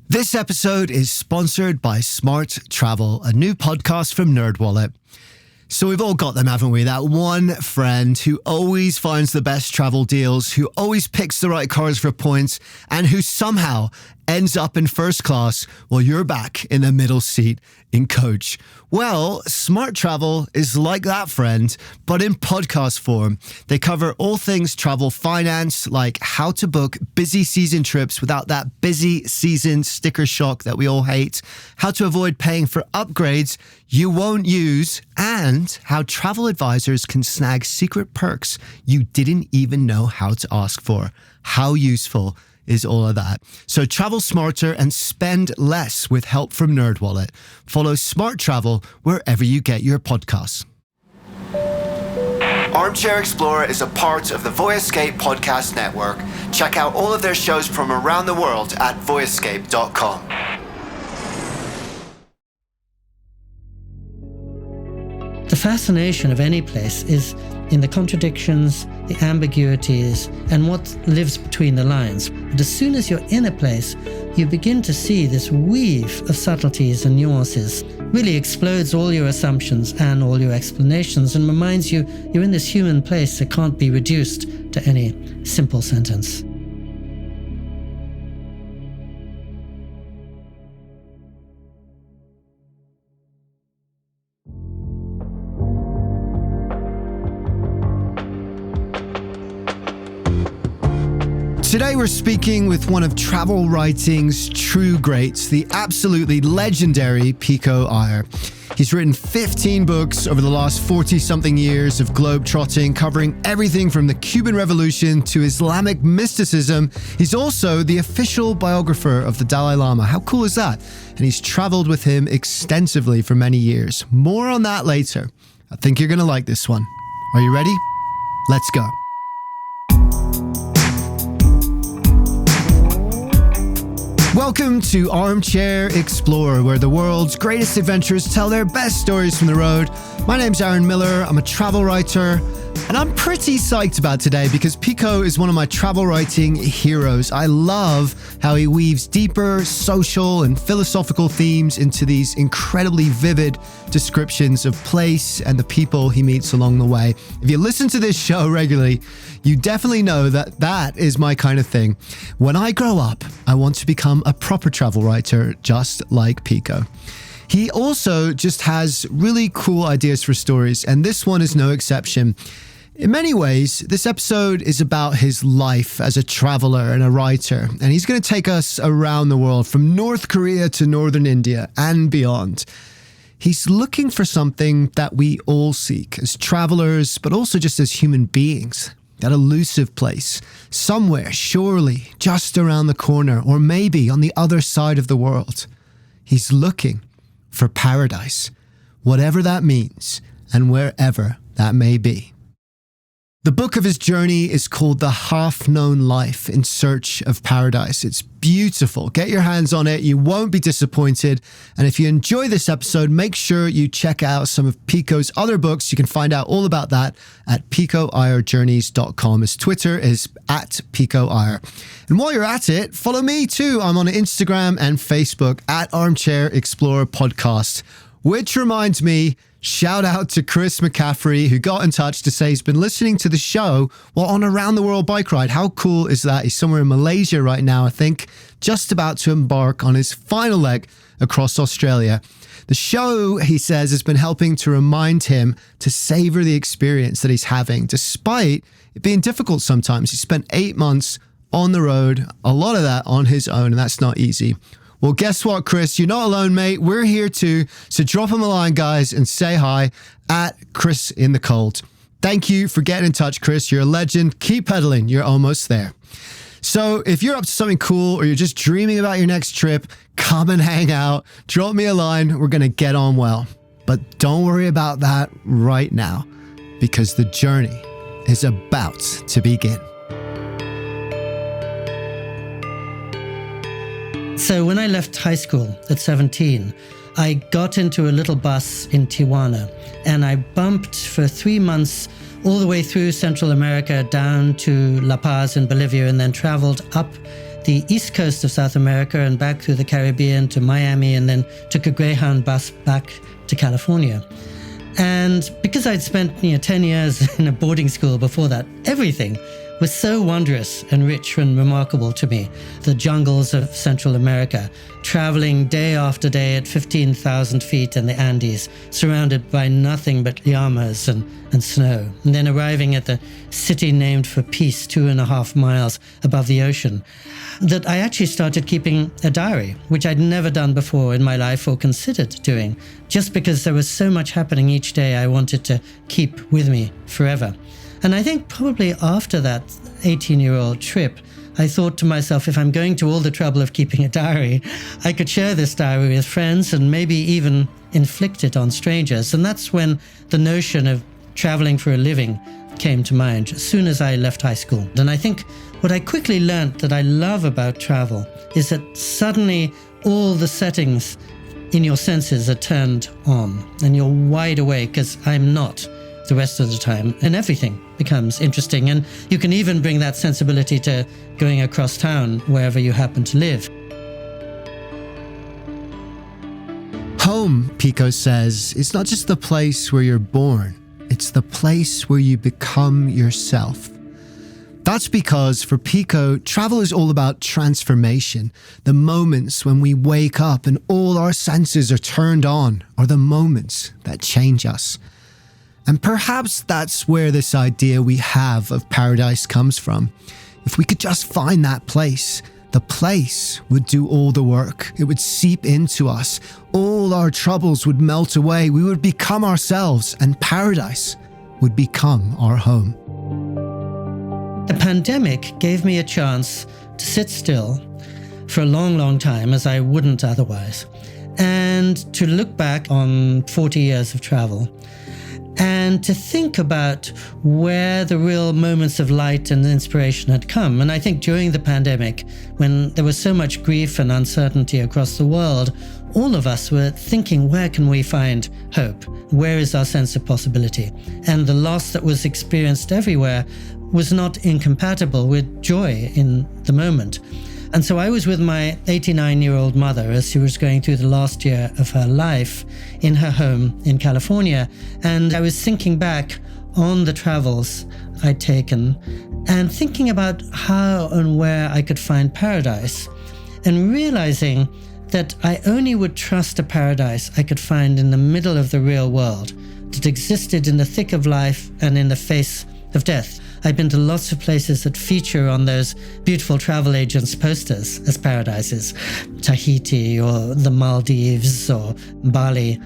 This episode is sponsored by Smart Travel, a new podcast from NerdWallet. So we've all got them, haven't we? That one friend who always finds the best travel deals, who always picks the right cars for points, and who somehow ends up in first class while you're back in the middle seat in coach. Well, Smart Travel is like that friend, but in podcast form. They cover all things travel finance, like how to book busy season trips without that busy season sticker shock that we all hate, how to avoid paying for upgrades you won't use, and how travel advisors can snag secret perks you didn't even know how to ask for. How useful is all of that. So travel smarter and spend less with help from NerdWallet. Follow Smart Travel wherever you get your podcasts. Armchair-Explorer is a part of the Voyescape podcast network. Check out all of their shows from around the world at voyescape.com. The fascination of any place is in the contradictions, the ambiguities, and what lives between the lines. But as soon as you're in a place, you begin to see this weave of subtleties and nuances. Really explodes all your assumptions and all your explanations and reminds you you're in this human place that can't be reduced to any simple sentence. Today we're speaking with one of travel writing's true greats, the absolutely legendary Pico Iyer. He's written 15 books over the last 40-something years of globe-trotting, covering everything from the Cuban Revolution to Islamic mysticism. He's also the official biographer of the Dalai Lama. How cool is that? And he's traveled with him extensively for many years. More on that later. I think you're going to like this one. Are you ready? Let's go. Welcome to Armchair Explorer, where the world's greatest adventurers tell their best stories from the road. My name's Aaron Miller, I'm a travel writer, and I'm pretty psyched about today because Pico is one of my travel writing heroes. I love how he weaves deeper social and philosophical themes into these incredibly vivid descriptions of place and the people he meets along the way. If you listen to this show regularly, you definitely know that that is my kind of thing. When I grow up, I want to become a proper travel writer just like Pico. He also just has really cool ideas for stories, and this one is no exception. In many ways, this episode is about his life as a traveler and a writer, and he's going to take us around the world from North Korea to Northern India and beyond. He's looking for something that we all seek as travelers, but also just as human beings. That elusive place, somewhere surely just around the corner, or maybe on the other side of the world. He's looking for paradise, whatever that means, and wherever that may be. The book of his journey is called The Half-Known Life in Search of Paradise. It's beautiful. Get your hands on it. You won't be disappointed. And if you enjoy this episode, make sure you check out some of Pico's other books. You can find out all about that at picoiyerjourneys.com. His Twitter is at Pico Iyer. And while you're at it, follow me too. I'm on Instagram and Facebook at Armchair Explorer Podcast. Which reminds me, shout out to Chris McCaffrey, who got in touch to say he's been listening to the show while on a round-the-world bike ride. How cool is that? He's somewhere in Malaysia right now, I think, just about to embark on his final leg across Australia. The show, he says, has been helping to remind him to savor the experience that he's having, despite it being difficult sometimes. He spent 8 months on the road, a lot of that on his own, and that's not easy. Well, guess what, Chris? You're not alone, mate. We're here too. So drop him a line, guys, and say hi at Chris in the Cold. Thank you for getting in touch, Chris. You're a legend. Keep pedaling. You're almost there. So if you're up to something cool or you're just dreaming about your next trip, come and hang out. Drop me a line. We're going to get on well. But don't worry about that right now, because the journey is about to begin. So when I left high school at 17, I got into a little bus in Tijuana, and I bumped for 3 months all the way through Central America down to La Paz in Bolivia, and then traveled up the east coast of South America and back through the Caribbean to Miami, and then took a Greyhound bus back to California. And because I'd spent 10 years in a boarding school before that, everything was so wondrous and rich and remarkable to me. The jungles of Central America, traveling day after day at 15,000 feet in the Andes, surrounded by nothing but llamas and snow. And then arriving at the city named for peace 2.5 miles above the ocean, that I actually started keeping a diary, which I'd never done before in my life or considered doing, just because there was so much happening each day I wanted to keep with me forever. And I think probably after that 18-year-old trip, I thought to myself, if I'm going to all the trouble of keeping a diary, I could share this diary with friends and maybe even inflict it on strangers. And that's when the notion of traveling for a living came to mind as soon as I left high school. And I think what I quickly learned that I love about travel is that suddenly all the settings in your senses are turned on and you're wide awake, as I'm not the rest of the time, and everything becomes interesting. And you can even bring that sensibility to going across town wherever you happen to live. Home, Pico says, is not just the place where you're born, it's the place where you become yourself. That's because for Pico, travel is all about transformation. The moments when we wake up and all our senses are turned on are the moments that change us. And perhaps that's where this idea we have of paradise comes from. If we could just find that place, the place would do all the work. It would seep into us. All our troubles would melt away. We would become ourselves, and paradise would become our home. The pandemic gave me a chance to sit still for a long, long time, as I wouldn't otherwise, and to look back on 40 years of travel, and to think about where the real moments of light and inspiration had come. And I think during the pandemic, when there was so much grief and uncertainty across the world, all of us were thinking, where can we find hope? Where is our sense of possibility? And the loss that was experienced everywhere was not incompatible with joy in the moment. And so I was with my 89-year-old mother as she was going through the last year of her life in her home in California. And I was thinking back on the travels I'd taken and thinking about how and where I could find paradise, and realizing that I only would trust a paradise I could find in the middle of the real world, that existed in the thick of life and in the face of death. I've been to lots of places that feature on those beautiful travel agents' posters as paradises, Tahiti or the Maldives or Bali,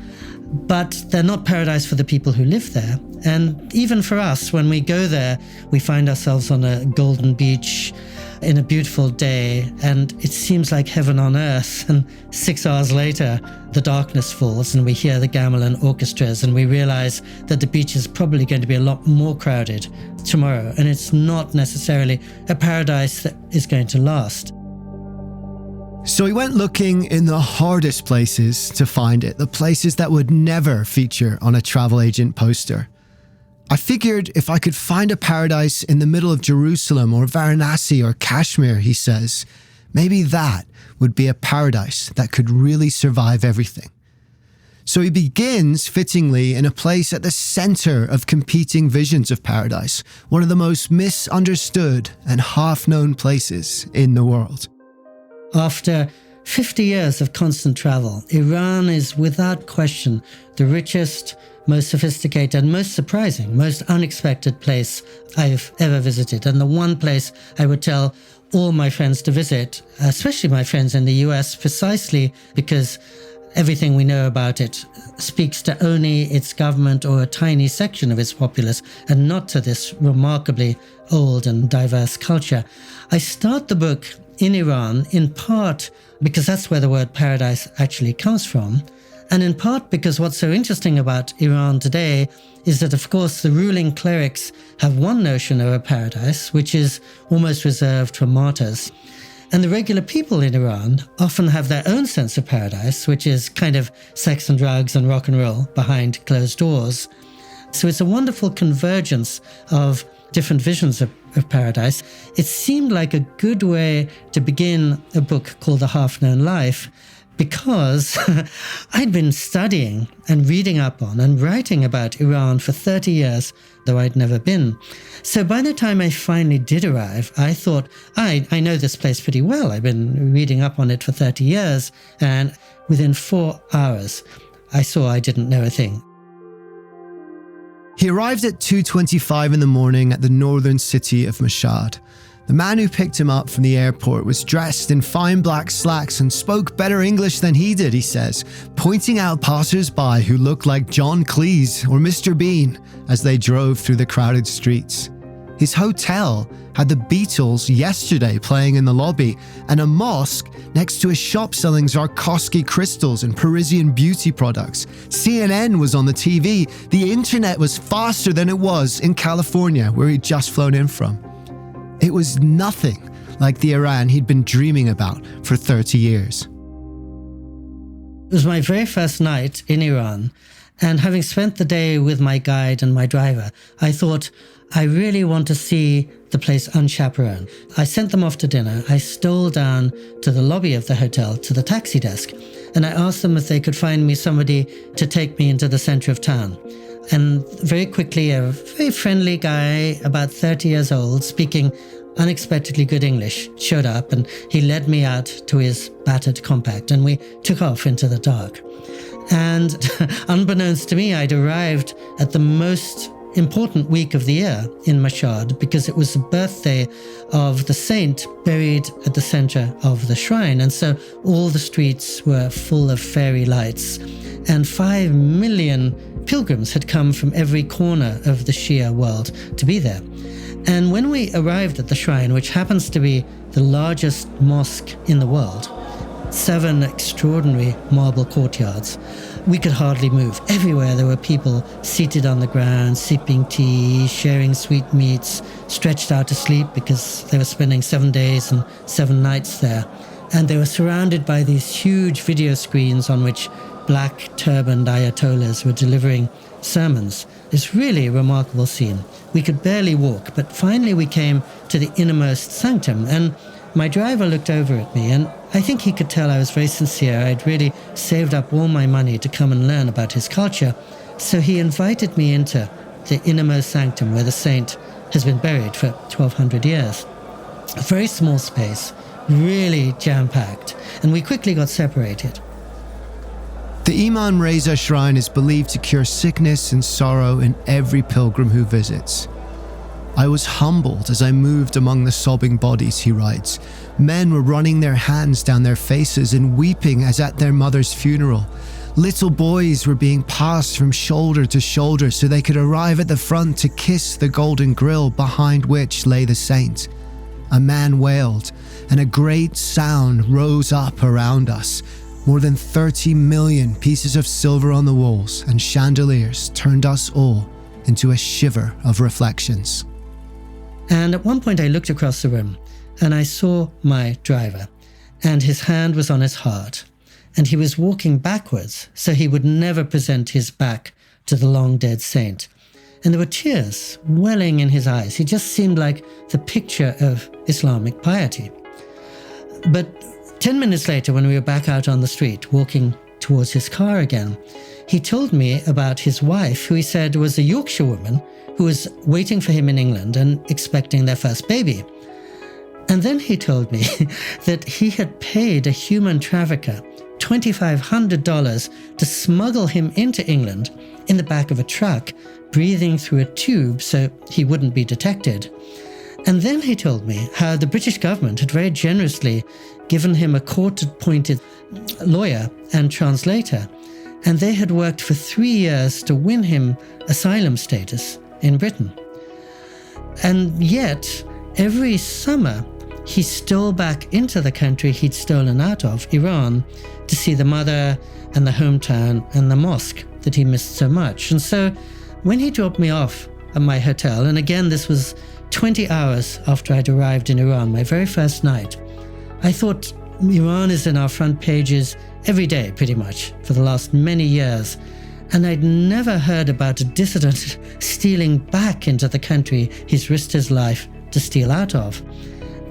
but they're not paradise for the people who live there. And even for us, when we go there, we find ourselves on a golden beach in a beautiful day, and it seems like heaven on earth. And 6 hours later, the darkness falls and we hear the gamelan orchestras, and we realize that the beach is probably going to be a lot more crowded tomorrow, and it's not necessarily a paradise that is going to last. So he went looking in the hardest places to find it, the places that would never feature on a travel agent poster. I figured if I could find a paradise in the middle of Jerusalem or Varanasi or Kashmir, he says, maybe that would be a paradise that could really survive everything. So he begins, fittingly, in a place at the center of competing visions of paradise, one of the most misunderstood and half-known places in the world. After 50 years of constant travel, Iran is without question the richest, most sophisticated, most surprising, most unexpected place I've ever visited. And the one place I would tell all my friends to visit, especially my friends in the US, precisely because everything we know about it speaks to only its government or a tiny section of its populace, and not to this remarkably old and diverse culture. I start the book in Iran, in part because that's where the word paradise actually comes from, and in part because what's so interesting about Iran today is that, of course, the ruling clerics have one notion of a paradise, which is almost reserved for martyrs. And the regular people in Iran often have their own sense of paradise, which is kind of sex and drugs and rock and roll behind closed doors. So it's a wonderful convergence of different visions of of paradise. It seemed like a good way to begin a book called The Half-Known Life, because I'd been studying and reading up on and writing about Iran for 30 years, though I'd never been. So by the time I finally did arrive, I thought, I know this place pretty well. I've been reading up on it for 30 years, and within 4 hours, I saw I didn't know a thing. He arrived at 2:25 in the morning at the northern city of Mashhad. The man who picked him up from the airport was dressed in fine black slacks and spoke better English than he did, he says, pointing out passers-by who looked like John Cleese or Mr. Bean as they drove through the crowded streets. His hotel had the Beatles yesterday playing in the lobby, and a mosque next to a shop selling Swarovski crystals and Parisian beauty products. CNN was on the TV. The internet was faster than it was in California, where he'd just flown in from. It was nothing like the Iran he'd been dreaming about for 30 years. It was my very first night in Iran, and having spent the day with my guide and my driver, I thought, I really want to see the place unchaperoned. I sent them off to dinner. I stole down to the lobby of the hotel, to the taxi desk, and I asked them if they could find me somebody to take me into the center of town. And very quickly, a very friendly guy, about 30 years old, speaking unexpectedly good English, showed up, and he led me out to his battered compact, and we took off into the dark. And unbeknownst to me, I'd arrived at the most important week of the year in Mashhad, because it was the birthday of the saint buried at the center of the shrine. And so all the streets were full of fairy lights, and 5 million pilgrims had come from every corner of the Shia world to be there. And when we arrived at the shrine, which happens to be the largest mosque in the world, 7 extraordinary marble courtyards, we could hardly move. Everywhere there were people seated on the ground, sipping tea, sharing sweetmeats, stretched out to sleep because they were spending 7 days and 7 nights there. And they were surrounded by these huge video screens on which black turbaned ayatollahs were delivering sermons. It's really a remarkable scene. We could barely walk, but finally we came to the innermost sanctum, and my driver looked over at me, and I think he could tell I was very sincere. I'd really saved up all my money to come and learn about his culture. So he invited me into the innermost sanctum where the saint has been buried for 1,200 years. A very small space, really jam-packed, and we quickly got separated. The Imam Reza Shrine is believed to cure sickness and sorrow in every pilgrim who visits. I was humbled as I moved among the sobbing bodies, he writes. Men were running their hands down their faces and weeping as at their mother's funeral. Little boys were being passed from shoulder to shoulder so they could arrive at the front to kiss the golden grill behind which lay the saint. A man wailed, and a great sound rose up around us. More than 30 million pieces of silver on the walls and chandeliers turned us all into a shiver of reflections. And at one point I looked across the room and I saw my driver, and his hand was on his heart, and he was walking backwards so he would never present his back to the long dead saint. And there were tears welling in his eyes. He just seemed like the picture of Islamic piety. But 10 minutes later, when we were back out on the street walking towards his car again, he told me about his wife, who he said was a Yorkshire woman who was waiting for him in England and expecting their first baby. And then he told me that he had paid a human trafficker $2,500 to smuggle him into England in the back of a truck, breathing through a tube so he wouldn't be detected. And then he told me how the British government had very generously given him a court-appointed lawyer and translator, and they had worked for 3 years to win him asylum status in Britain. And yet, every summer, he stole back into the country he'd stolen out of, Iran, to see the mother and the hometown and the mosque that he missed so much. And so when he dropped me off at my hotel, and again this was 20 hours after I'd arrived in Iran, my very first night, I thought Iran is in our front pages every day pretty much for the last many years, and I'd never heard about a dissident stealing back into the country he's risked his life to steal out of.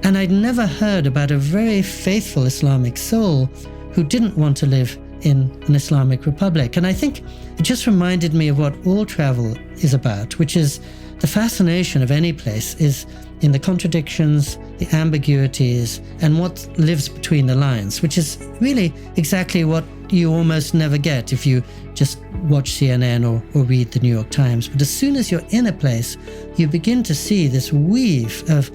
And I'd never heard about a very faithful Islamic soul who didn't want to live in an Islamic republic. And I think it just reminded me of what all travel is about, which is the fascination of any place is in the contradictions, the ambiguities, and what lives between the lines, which is really exactly what you almost never get if you just watch CNN or read the New York Times. But as soon as you're in a place, you begin to see this weave of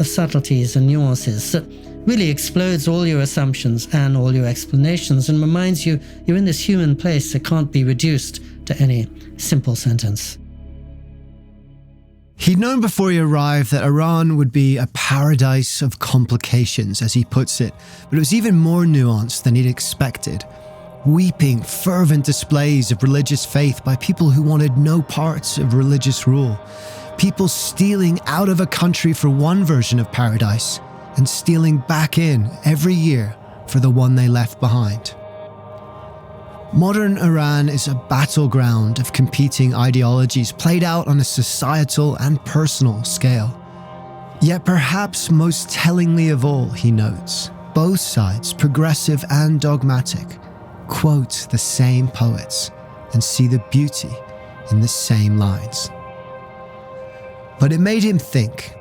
subtleties and nuances that really explodes all your assumptions and all your explanations and reminds you you're in this human place that can't be reduced to any simple sentence. He'd known before he arrived that Iran would be a paradise of complications, as he puts it, but it was even more nuanced than he'd expected. Weeping, fervent displays of religious faith by people who wanted no parts of religious rule. People stealing out of a country for one version of paradise and stealing back in every year for the one they left behind. Modern Iran is a battleground of competing ideologies played out on a societal and personal scale. Yet perhaps most tellingly of all, he notes, both sides, progressive and dogmatic, quote the same poets and see the beauty in the same lines. But it made him think,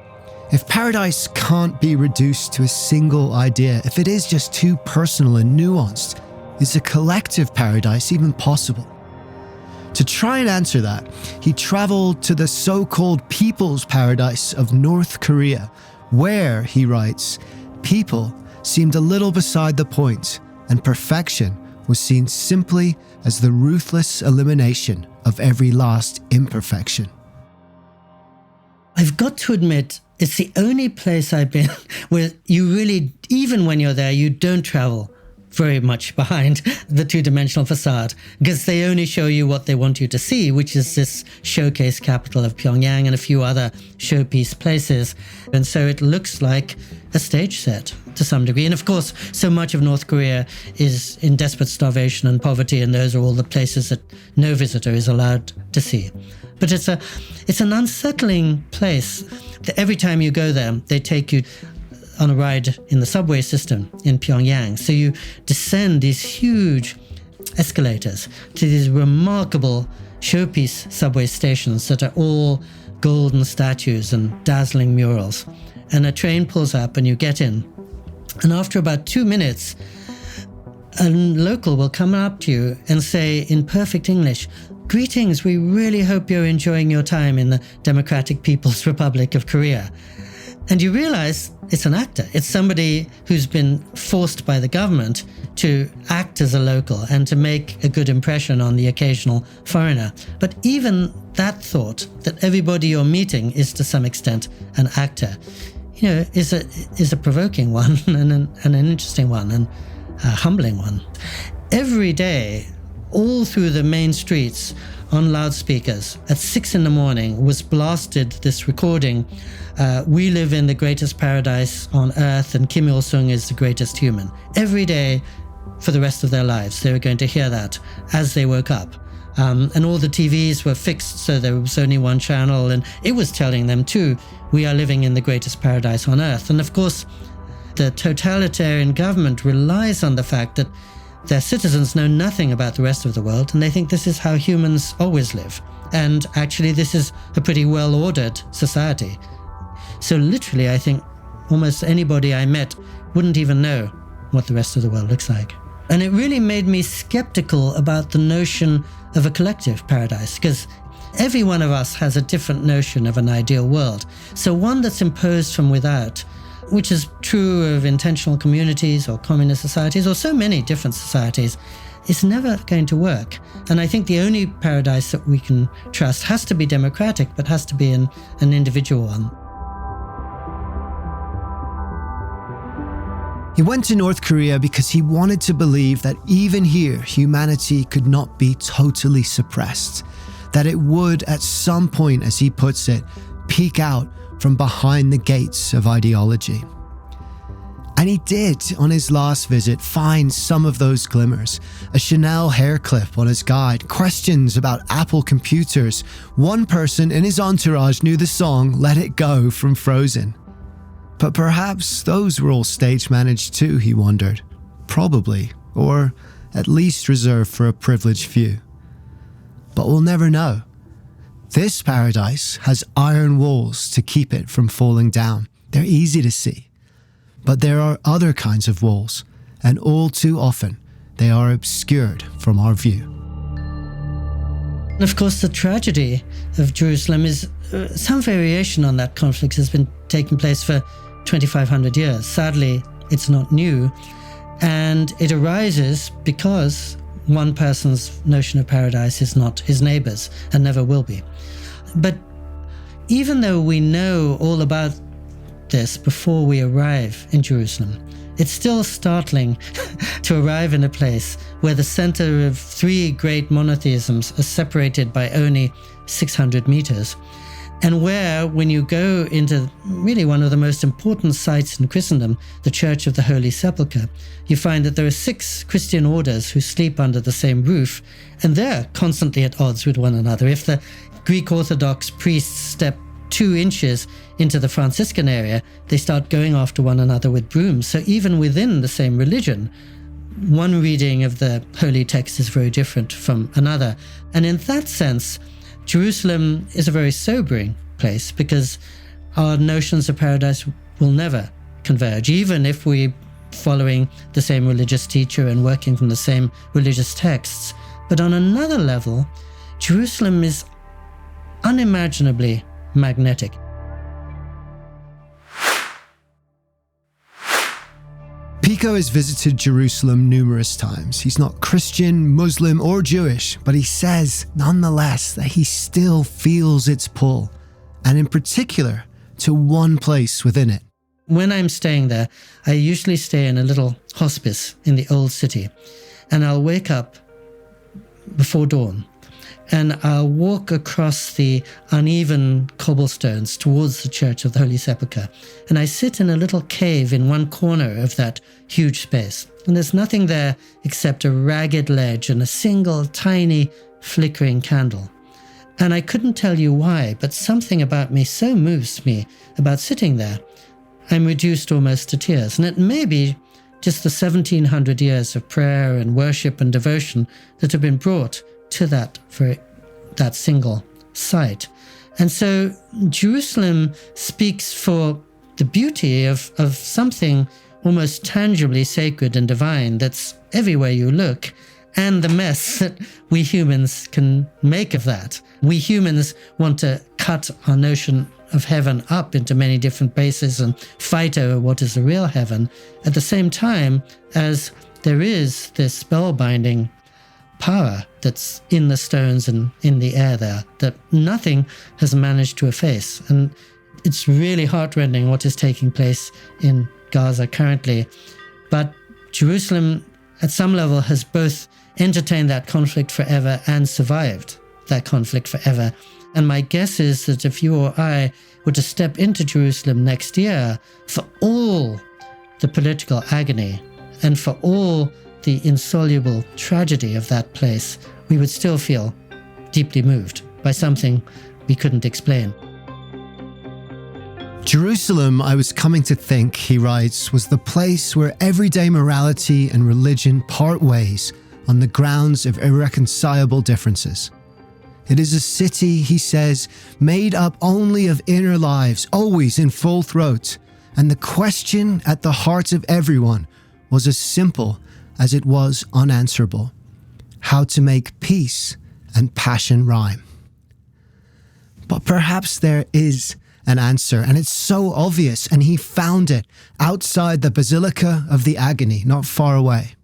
if paradise can't be reduced to a single idea, if it is just too personal and nuanced, is a collective paradise even possible? To try and answer that, he traveled to the so-called people's paradise of North Korea, where, he writes, people seemed a little beside the point, and perfection was seen simply as the ruthless elimination of every last imperfection. I've got to admit, it's the only place I've been where you really, even when you're there, you don't travel very much behind the two-dimensional facade, because they only show you what they want you to see, which is this showcase capital of Pyongyang and a few other showpiece places. And so it looks like a stage set to some degree. And of course, so much of North Korea is in desperate starvation and poverty, and those are all the places that no visitor is allowed to see. But it's an unsettling place. Every time you go there, they take you on a ride in the subway system in Pyongyang. So you descend these huge escalators to these remarkable showpiece subway stations that are all golden statues and dazzling murals. And a train pulls up and you get in. And after about 2 minutes, a local will come up to you and say in perfect English, "Greetings, we really hope you're enjoying your time in the Democratic People's Republic of Korea." And you realize it's an actor. It's somebody who's been forced by the government to act as a local and to make a good impression on the occasional foreigner. But even that thought, that everybody you're meeting is to some extent an actor, is a provoking one and an interesting one and a humbling one. Every day, all through the main streets, on loudspeakers, at 6 a.m. was blasted this recording, "We live in the greatest paradise on earth and Kim Il-sung is the greatest human." Every day for the rest of their lives, they were going to hear that as they woke up. And all the TVs were fixed, so there was only one channel, and it was telling them too, we are living in the greatest paradise on earth. And of course, the totalitarian government relies on the fact that their citizens know nothing about the rest of the world, and they think this is how humans always live. And actually, this is a pretty well-ordered society. So literally, I think almost anybody I met wouldn't even know what the rest of the world looks like. And it really made me skeptical about the notion of a collective paradise, because every one of us has a different notion of an ideal world. So one that's imposed from without, which is true of intentional communities or communist societies or so many different societies, is never going to work. And I think the only paradise that we can trust has to be democratic, but has to be an individual one. He went to North Korea because he wanted to believe that even here, humanity could not be totally suppressed, that it would, at some point, as he puts it, peek out from behind the gates of ideology. And he did, on his last visit, find some of those glimmers. A Chanel hair clip on his guide, questions about Apple computers. One person in his entourage knew the song Let It Go from Frozen. But perhaps those were all stage managed too, he wondered. Probably, or at least reserved for a privileged few. But we'll never know. This paradise has iron walls to keep it from falling down. They're easy to see. But there are other kinds of walls, and all too often, they are obscured from our view. And of course, the tragedy of Jerusalem is some variation on that conflict has been taking place for 2,500 years. Sadly, it's not new, and it arises because one person's notion of paradise is not his neighbor's and never will be. But even though we know all about this before we arrive in Jerusalem, it's still startling to arrive in a place where the center of three great monotheisms are separated by only 600 meters, and where, when you go into really one of the most important sites in Christendom, the Church of the Holy Sepulchre, you find that there are 6 Christian orders who sleep under the same roof, and they're constantly at odds with one another. If the Greek Orthodox priests step 2 inches into the Franciscan area, they start going after one another with brooms. So even within the same religion, one reading of the holy text is very different from another. And in that sense, Jerusalem is a very sobering place because our notions of paradise will never converge, even if we're following the same religious teacher and working from the same religious texts. But on another level, Jerusalem is unimaginably magnetic. Pico has visited Jerusalem numerous times. He's not Christian, Muslim, or Jewish, but he says, nonetheless, that he still feels its pull, and in particular, to one place within it. When I'm staying there, I usually stay in a little hospice in the old city, and I'll wake up before dawn, and I'll walk across the uneven cobblestones towards the Church of the Holy Sepulchre, and I sit in a little cave in one corner of that huge space. And there's nothing there except a ragged ledge and a single tiny flickering candle. And I couldn't tell you why, but something about me so moves me about sitting there. I'm reduced almost to tears, and it may be just the 1,700 years of prayer and worship and devotion that have been brought to that single site. And so Jerusalem speaks for the beauty of something almost tangibly sacred and divine that's everywhere you look, and the mess that we humans can make of that. We humans want to cut our notion of heaven up into many different bases and fight over what is the real heaven, at the same time as there is this spellbinding power that's in the stones and in the air there that nothing has managed to efface. And it's really heartrending what is taking place in Gaza currently. But Jerusalem, at some level, has both entertained that conflict forever and survived that conflict forever. And my guess is that if you or I were to step into Jerusalem next year, for all the political agony and for all the insoluble tragedy of that place, we would still feel deeply moved by something we couldn't explain. Jerusalem, I was coming to think, he writes, was the place where everyday morality and religion part ways on the grounds of irreconcilable differences. It is a city, he says, made up only of inner lives, always in full throat, and the question at the heart of everyone was as simple as it was unanswerable: how to make peace and passion rhyme. But perhaps there is an answer, and it's so obvious, and he found it outside the Basilica of the Agony, not far away.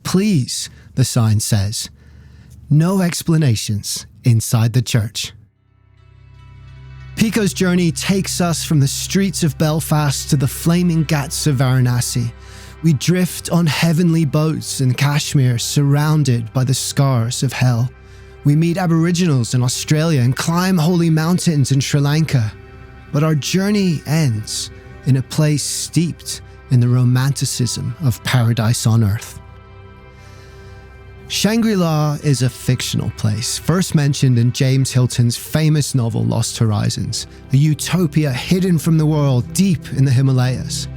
Please, the sign says, no explanations inside the church. Pico's journey takes us from the streets of Belfast to the flaming ghats of Varanasi. We drift on heavenly boats in Kashmir, surrounded by the scars of hell. We meet Aboriginals in Australia and climb holy mountains in Sri Lanka. But our journey ends in a place steeped in the romanticism of paradise on earth. Shangri-La is a fictional place, first mentioned in James Hilton's famous novel Lost Horizons, a utopia hidden from the world deep in the Himalayas.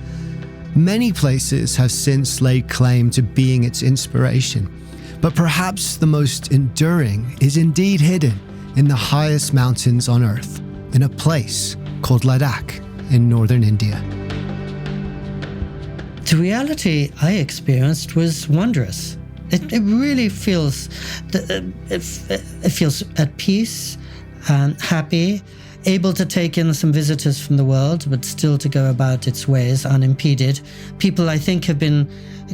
Many places have since laid claim to being its inspiration, but perhaps the most enduring is indeed hidden in the highest mountains on earth, in a place called Ladakh in northern India. The reality I experienced was wondrous. It really feels, it feels at peace and happy, able to take in some visitors from the world, but still to go about its ways unimpeded. People, I think, have been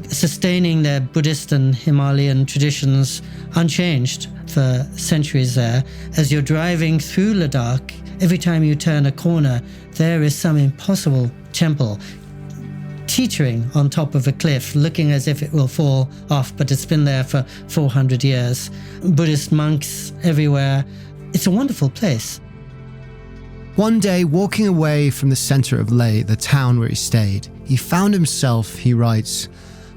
sustaining their Buddhist and Himalayan traditions unchanged for centuries there. As you're driving through Ladakh, every time you turn a corner, there is some impossible temple teetering on top of a cliff, looking as if it will fall off, but it's been there for 400 years. Buddhist monks everywhere. It's a wonderful place. One day, walking away from the center of Leh, the town where he stayed, he found himself, he writes,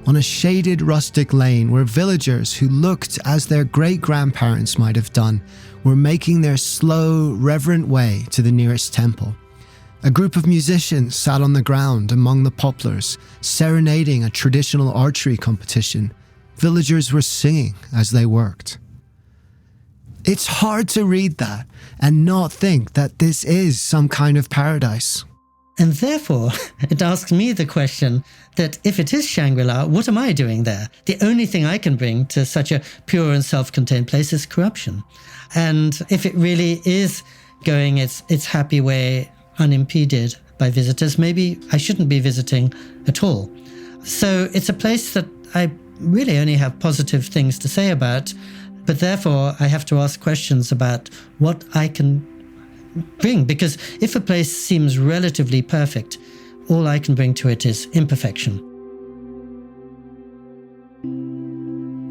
on a shaded rustic lane where villagers who looked as their great-grandparents might have done were making their slow, reverent way to the nearest temple. A group of musicians sat on the ground among the poplars, serenading a traditional archery competition. Villagers were singing as they worked. It's hard to read that and not think that this is some kind of paradise. And therefore, it asks me the question that if it is Shangri-La, what am I doing there? The only thing I can bring to such a pure and self-contained place is corruption. And if it really is going its happy way, unimpeded by visitors, maybe I shouldn't be visiting at all. So it's a place that I really only have positive things to say about, but therefore I have to ask questions about what I can bring, because if a place seems relatively perfect, all I can bring to it is imperfection.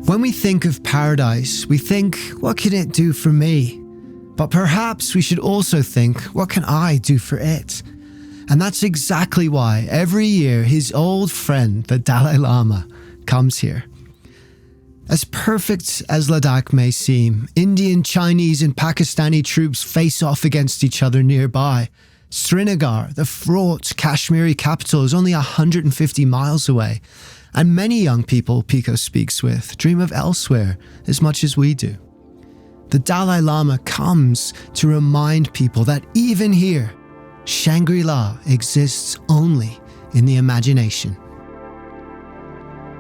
When we think of paradise, we think, what can it do for me? But perhaps we should also think, what can I do for it? And that's exactly why every year his old friend, the Dalai Lama, comes here. As perfect as Ladakh may seem, Indian, Chinese and Pakistani troops face off against each other nearby. Srinagar, the fraught Kashmiri capital, is only 150 miles away. And many young people Pico speaks with dream of elsewhere as much as we do. The Dalai Lama comes to remind people that even here, Shangri-La exists only in the imagination.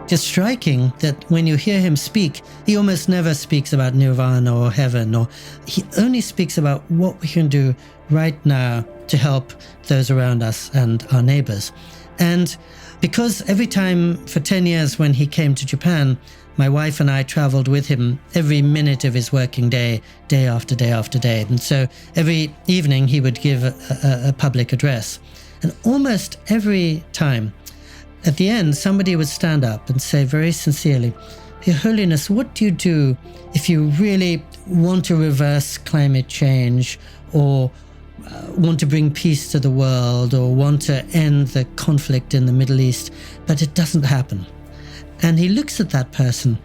It's striking that when you hear him speak, he almost never speaks about nirvana or heaven, or he only speaks about what we can do right now to help those around us and our neighbors. And because every time for 10 years when he came to Japan, my wife and I traveled with him every minute of his working day, day after day after day. And so every evening he would give a public address. And almost every time, at the end, somebody would stand up and say very sincerely, Your Holiness, what do you do if you really want to reverse climate change, or want to bring peace to the world, or want to end the conflict in the Middle East, but it doesn't happen? And he looks at that person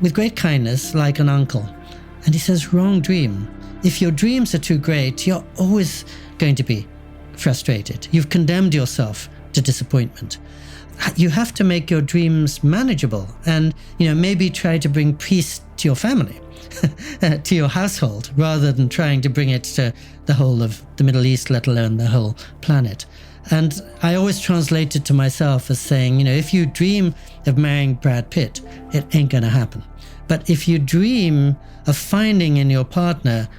with great kindness, like an uncle, and he says, wrong dream. If your dreams are too great, you're always going to be frustrated. You've condemned yourself to disappointment. You have to make your dreams manageable and, maybe try to bring peace to your family, to your household, rather than trying to bring it to the whole of the Middle East, let alone the whole planet. And I always translate it to myself as saying, if you dream of marrying Brad Pitt, it ain't going to happen. But if you dream of finding in your partner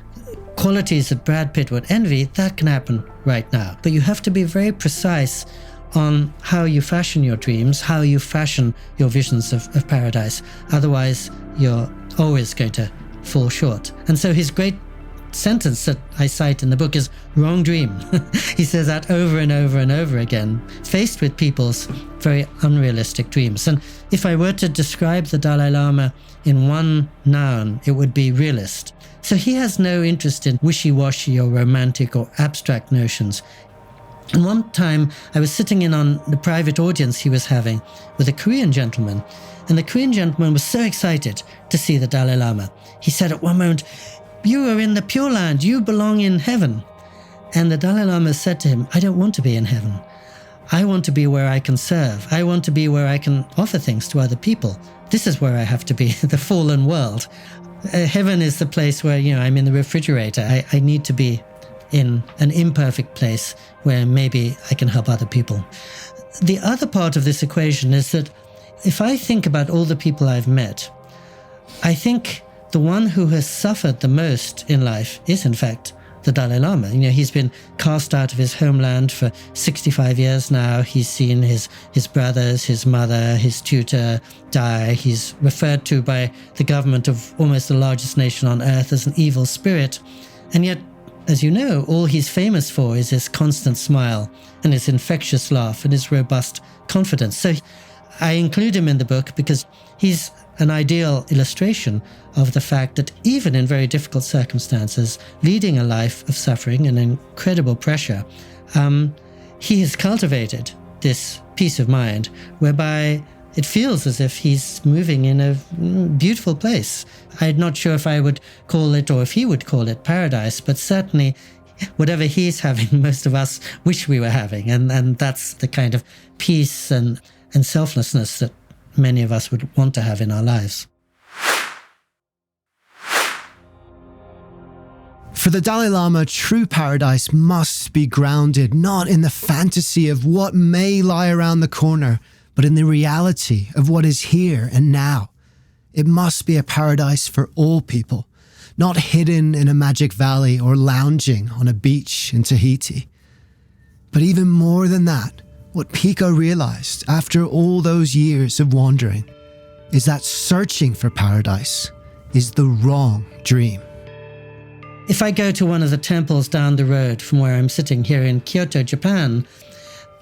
qualities that Brad Pitt would envy, that can happen right now. But you have to be very precise on how you fashion your dreams, how you fashion your visions of paradise. Otherwise, you're always going to fall short. And so his great sentence that I cite in the book is wrong dream. He says that over and over and over again, faced with people's very unrealistic dreams. And if I were to describe the Dalai Lama in one noun, it would be realist. So he has no interest in wishy-washy or romantic or abstract notions. And one time I was sitting in on the private audience he was having with a Korean gentleman. And the Korean gentleman was so excited to see the Dalai Lama. He said at one moment, "You are in the Pure Land, you belong in heaven." And the Dalai Lama said to him, "I don't want to be in heaven. I want to be where I can serve. I want to be where I can offer things to other people. This is where I have to be, the fallen world. Heaven is the place where, I'm in the refrigerator. I need to be in an imperfect place where maybe I can help other people." The other part of this equation is that if I think about all the people I've met, I think the one who has suffered the most in life is, in fact, the Dalai Lama. He's been cast out of his homeland for 65 years now. He's seen his brothers, his mother, his tutor die. He's referred to by the government of almost the largest nation on earth as an evil spirit. And yet, as you know, all he's famous for is his constant smile and his infectious laugh and his robust confidence. So I include him in the book because he's an ideal illustration of the fact that even in very difficult circumstances, leading a life of suffering and incredible pressure, he has cultivated this peace of mind whereby it feels as if he's moving in a beautiful place. I'm not sure if I would call it, or if he would call it, paradise, but certainly whatever he's having, most of us wish we were having. And that's the kind of peace and selflessness that many of us would want to have in our lives. For the Dalai Lama, true paradise must be grounded not in the fantasy of what may lie around the corner, but in the reality of what is here and now. It must be a paradise for all people, not hidden in a magic valley or lounging on a beach in Tahiti. But even more than that, what Pico realized after all those years of wandering is that searching for paradise is the wrong dream. If I go to one of the temples down the road from where I'm sitting here in Kyoto, Japan,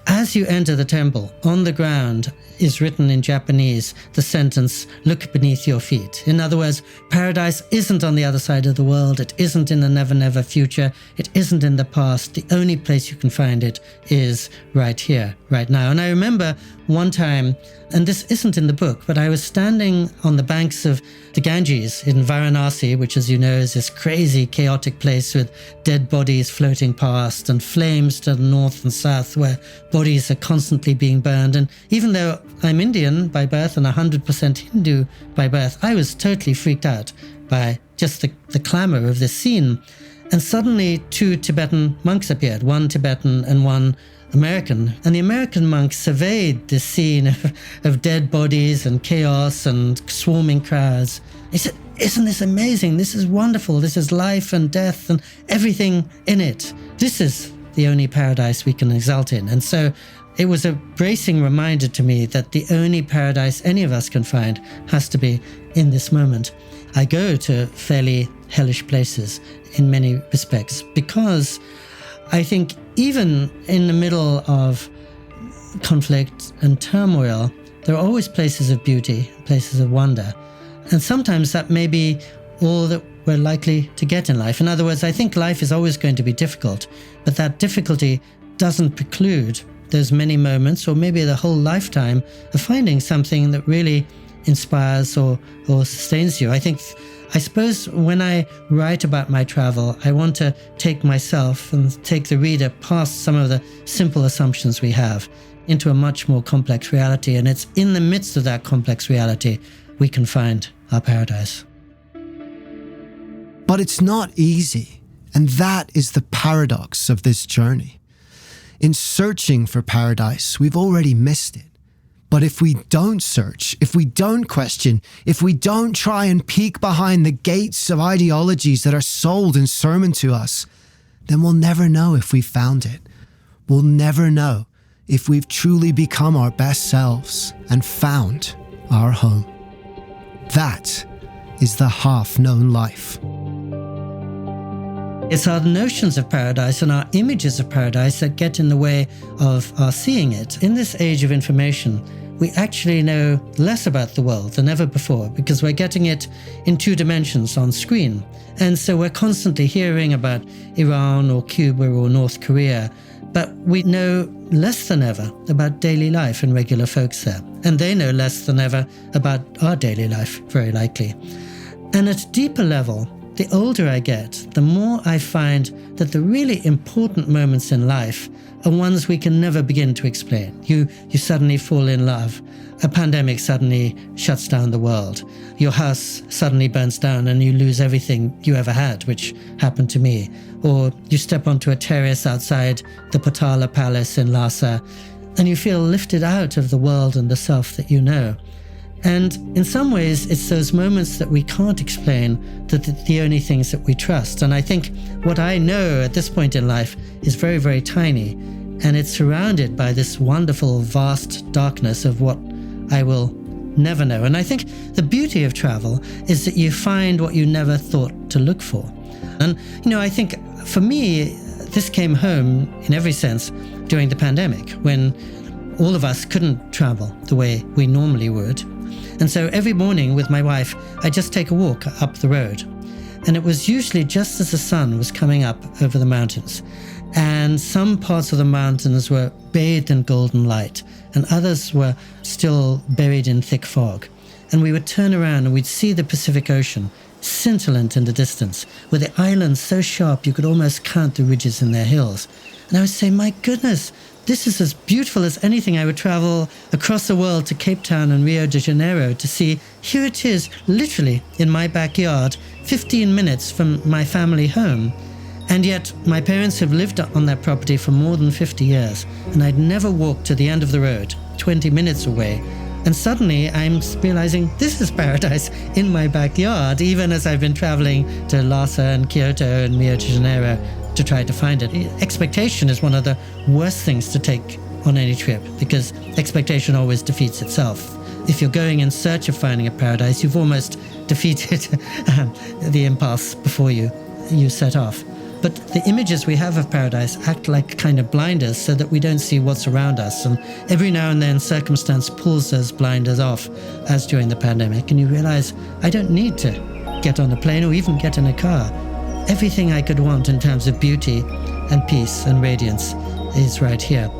as you enter the temple, on the ground is written in Japanese the sentence, "Look beneath your feet." In other words, paradise isn't on the other side of the world. It isn't in the never, never future. It isn't in the past. The only place you can find it is right here, right now. And I remember one time, and this isn't in the book, but I was standing on the banks of the Ganges in Varanasi, which, as you know, is this crazy, chaotic place with dead bodies floating past and flames to the north and south where bodies are constantly being burned. And even though I'm Indian by birth and 100% Hindu by birth, I was totally freaked out by just the clamor of this scene. And suddenly 2 Tibetan monks appeared, one Tibetan and one American. And the American monks surveyed this scene of dead bodies and chaos and swarming crowds. He said, "Isn't this amazing? This is wonderful. This is life and death and everything in it. This is the only paradise we can exult in." And so it was a bracing reminder to me that the only paradise any of us can find has to be in this moment. I go to fairly hellish places in many respects because I think even in the middle of conflict and turmoil, there are always places of beauty, places of wonder. And sometimes that may be all that we're likely to get in life. In other words, I think life is always going to be difficult, but that difficulty doesn't preclude those many moments, or maybe the whole lifetime, of finding something that really inspires or sustains you. I suppose when I write about my travel, I want to take myself and take the reader past some of the simple assumptions we have into a much more complex reality. And it's in the midst of that complex reality we can find our paradise. But it's not easy, and that is the paradox of this journey. In searching for paradise, we've already missed it. But if we don't search, if we don't question, if we don't try and peek behind the gates of ideologies that are sold and sermoned to us, then we'll never know if we've found it. We'll never know if we've truly become our best selves and found our home. That is the half-known life. It's our notions of paradise and our images of paradise that get in the way of our seeing it. In this age of information, we actually know less about the world than ever before because we're getting it in 2 dimensions on screen. And so we're constantly hearing about Iran or Cuba or North Korea, but we know less than ever about daily life and regular folks there. And they know less than ever about our daily life, very likely. And at a deeper level, the older I get, the more I find that the really important moments in life are ones we can never begin to explain. You suddenly fall in love. A pandemic suddenly shuts down the world. Your house suddenly burns down and you lose everything you ever had, which happened to me. Or you step onto a terrace outside the Potala Palace in Lhasa and you feel lifted out of the world and the self that you know. And in some ways, it's those moments that we can't explain that are the only things that we trust. And I think what I know at this point in life is very, very tiny. And it's surrounded by this wonderful, vast darkness of what I will never know. And I think the beauty of travel is that you find what you never thought to look for. And, I think for me, this came home in every sense during the pandemic when all of us couldn't travel the way we normally would. And so every morning with my wife, I just take a walk up the road. And it was usually just as the sun was coming up over the mountains. And some parts of the mountains were bathed in golden light, and others were still buried in thick fog. And we would turn around and we'd see the Pacific Ocean, scintillant in the distance, with the islands so sharp you could almost count the ridges in their hills. And I would say, my goodness, this is as beautiful as anything. I would travel across the world to Cape Town and Rio de Janeiro to see, here it is, literally in my backyard, 15 minutes from my family home. And yet my parents have lived on that property for more than 50 years, and I'd never walked to the end of the road, 20 minutes away. And suddenly I'm realizing this is paradise in my backyard, even as I've been traveling to Lhasa and Kyoto and Rio de Janeiro to try to find it. Expectation is one of the worst things to take on any trip, because expectation always defeats itself. If you're going in search of finding a paradise, you've almost defeated the impulse before you set off. But the images we have of paradise act like kind of blinders so that we don't see what's around us. And every now and then circumstance pulls those blinders off, as during the pandemic, and you realize I don't need to get on a plane or even get in a car. Everything I could want in terms of beauty and peace and radiance is right here.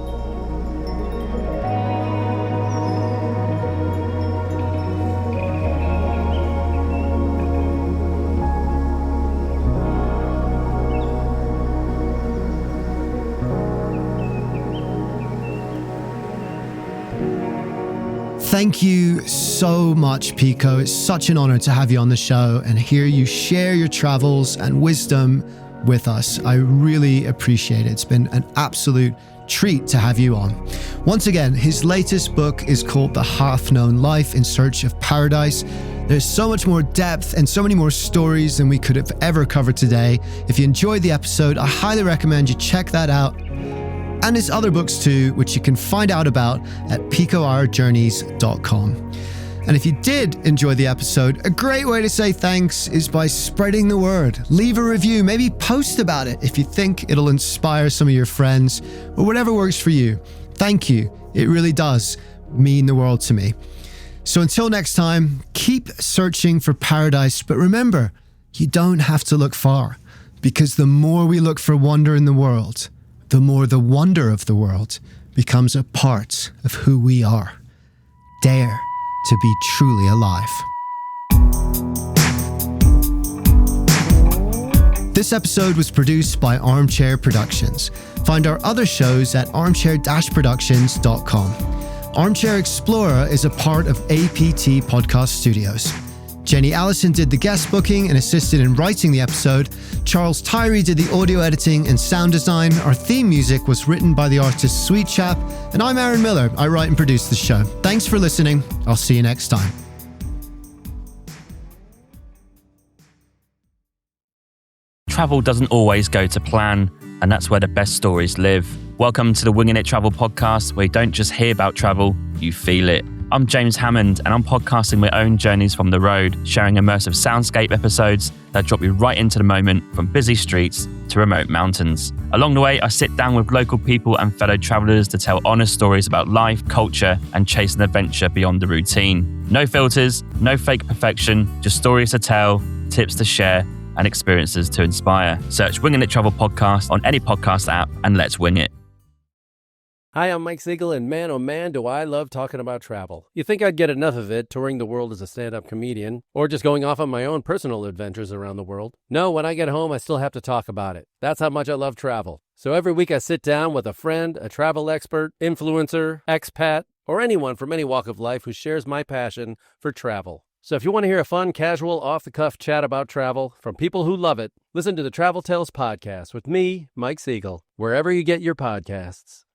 Thank you so much, Pico. It's such an honor to have you on the show and hear you share your travels and wisdom with us. I really appreciate it. It's been an absolute treat to have you on. Once again, his latest book is called The Half-Known Life in Search of Paradise. There's so much more depth and so many more stories than we could have ever covered today. If you enjoyed the episode, I highly recommend you check that out. And his other books too, which you can find out about at picoiyerjourneys.com. And if you did enjoy the episode, a great way to say thanks is by spreading the word. Leave a review, maybe post about it if you think it'll inspire some of your friends or whatever works for you. Thank you. It really does mean the world to me. So until next time, keep searching for paradise, but remember, you don't have to look far, because the more we look for wonder in the world, the more the wonder of the world becomes a part of who we are. Dare to be truly alive. This episode was produced by Armchair Productions. Find our other shows at armchair-productions.com. Armchair-Explorer is a part of APT Podcast Studios. Jenny Allison did the guest booking and assisted in writing the episode. Charles Tyree did the audio editing and sound design. Our theme music was written by the artist Sweet Chap. And I'm Aaron Miller. I write and produce the show. Thanks for listening. I'll see you next time. Travel doesn't always go to plan, and that's where the best stories live. Welcome to the Winging It Travel podcast, where you don't just hear about travel, you feel it. I'm James Hammond, and I'm podcasting my own journeys from the road, sharing immersive soundscape episodes that drop you right into the moment, from busy streets to remote mountains. Along the way, I sit down with local people and fellow travelers to tell honest stories about life, culture, and chase an adventure beyond the routine. No filters, no fake perfection, just stories to tell, tips to share, and experiences to inspire. Search Winging It Travel Podcast on any podcast app, and let's wing it. Hi, I'm Mike Siegel, and man, oh man, do I love talking about travel. You think I'd get enough of it touring the world as a stand-up comedian, or just going off on my own personal adventures around the world? No, when I get home, I still have to talk about it. That's how much I love travel. So every week I sit down with a friend, a travel expert, influencer, expat, or anyone from any walk of life who shares my passion for travel. So if you want to hear a fun, casual, off-the-cuff chat about travel from people who love it, listen to the Travel Tales podcast with me, Mike Siegel, wherever you get your podcasts.